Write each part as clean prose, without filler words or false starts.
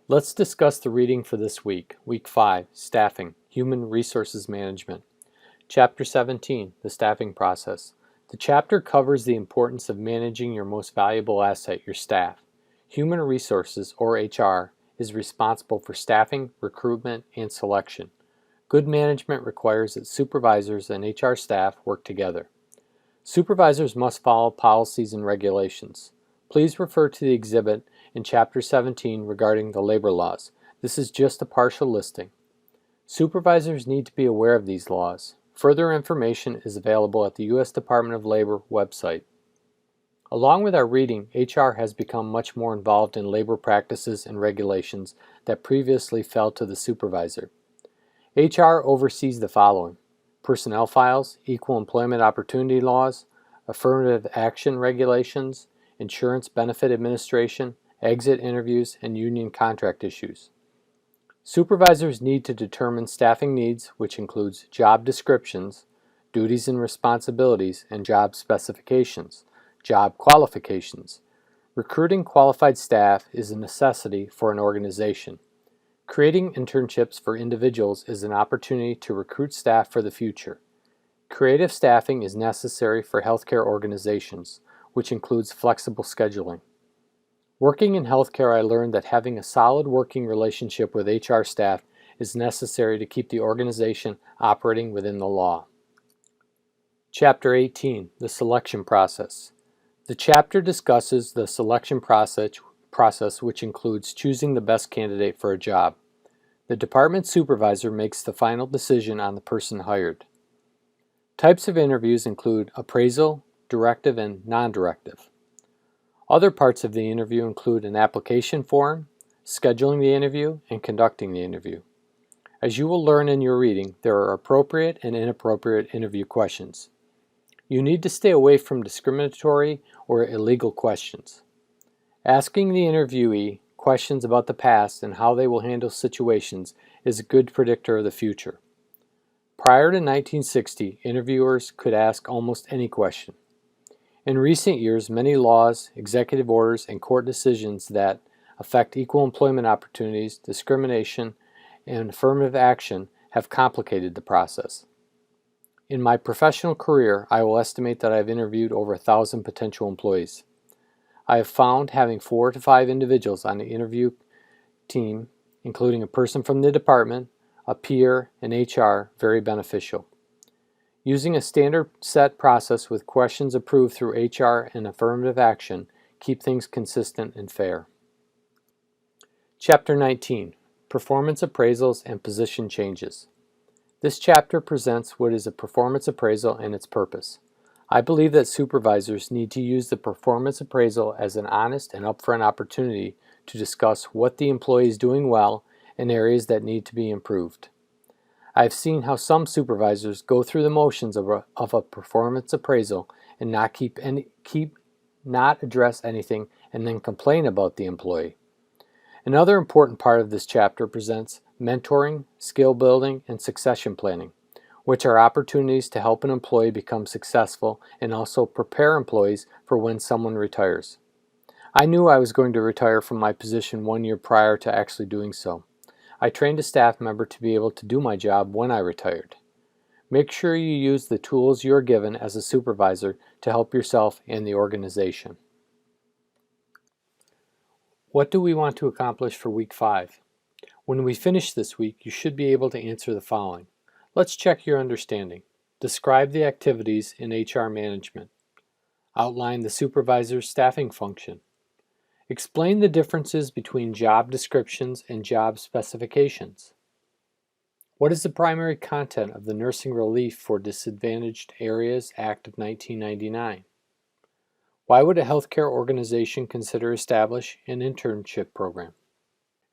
Let's discuss the reading for this week, Week 5, Staffing, Human Resources Management. Chapter 17, The Staffing Process. The chapter covers the importance of managing your most valuable asset, your staff. Human Resources, or HR, is responsible for staffing, recruitment, and selection. Good management requires that supervisors and HR staff work together. Supervisors must follow policies and regulations. Please refer to the exhibit in Chapter 17 regarding the labor laws. This is just a partial listing. Supervisors need to be aware of these laws. Further information is available at the U.S. Department of Labor website. Along with our reading, HR has become much more involved in labor practices and regulations that previously fell to the supervisor. HR oversees the following: personnel files, equal employment opportunity laws, affirmative action regulations, insurance benefit administration, exit interviews, and union contract issues. Supervisors need to determine staffing needs, which includes job descriptions, duties and responsibilities, and job specifications, job qualifications. Recruiting qualified staff is a necessity for an organization. Creating internships for individuals is an opportunity to recruit staff for the future. Creative staffing is necessary for healthcare organizations, which includes flexible scheduling. Working in healthcare, I learned that having a solid working relationship with HR staff is necessary to keep the organization operating within the law. Chapter 18, The Selection Process. The chapter discusses the selection process, which includes choosing the best candidate for a job. The department supervisor makes the final decision on the person hired. Types of interviews include appraisal, directive, and non-directive. Other parts of the interview include an application form, scheduling the interview, and conducting the interview. As you will learn in your reading, there are appropriate and inappropriate interview questions. You need to stay away from discriminatory or illegal questions. Asking the interviewee questions about the past and how they will handle situations is a good predictor of the future. Prior to 1960, interviewers could ask almost any question. In recent years, many laws, executive orders, and court decisions that affect equal employment opportunities, discrimination, and affirmative action have complicated the process. In my professional career, I will estimate that I have interviewed over 1,000 potential employees. I have found having 4 to 5 individuals on the interview team, including a person from the department, a peer, and HR, very beneficial. Using a standard set process with questions approved through HR and affirmative action keep things consistent and fair. Chapter 19, Performance Appraisals and Position Changes. This chapter presents what is a performance appraisal and its purpose. I believe that supervisors need to use the performance appraisal as an honest and upfront opportunity to discuss what the employee is doing well and areas that need to be improved. I've seen how some supervisors go through the motions of a performance appraisal and not address anything and then complain about the employee. Another important part of this chapter presents mentoring, skill building, and succession planning, which are opportunities to help an employee become successful and also prepare employees for when someone retires. I knew I was going to retire from my position 1 year prior to actually doing so. I trained a staff member to be able to do my job when I retired. Make sure you use the tools you are given as a supervisor to help yourself and the organization. What do we want to accomplish for Week 5? When we finish this week, you should be able to answer the following. Let's check your understanding. Describe the activities in HR management. Outline the supervisor's staffing function. Explain the differences between job descriptions and job specifications. What is the primary content of the Nursing Relief for Disadvantaged Areas Act of 1999? Why would a healthcare organization consider establishing an internship program?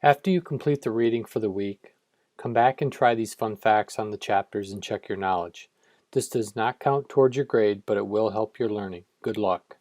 After you complete the reading for the week, come back and try these fun facts on the chapters and check your knowledge. This does not count towards your grade, but it will help your learning. Good luck.